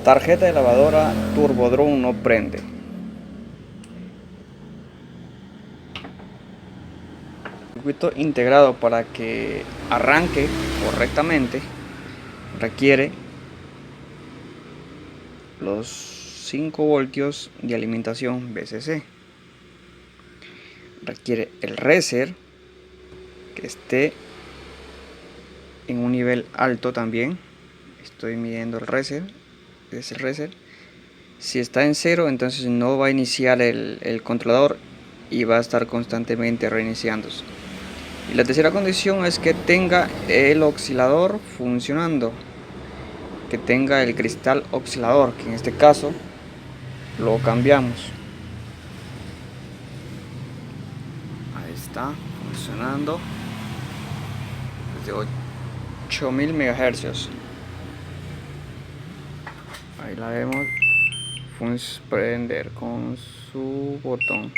Tarjeta de lavadora Turbodrone no prende. Circuito integrado para que arranque correctamente requiere los 5 voltios de alimentación VCC. Requiere el reser que esté en un nivel alto también. Estoy midiendo el reser. Es el reser. Si está en 0, entonces no va a iniciar el controlador y va a estar constantemente reiniciándose. Y la tercera condición es que tenga el oscilador funcionando, que tenga el cristal oscilador, que en este caso lo cambiamos. Ahí está funcionando de 8000 MHz. Ahí la vemos prender con su botón.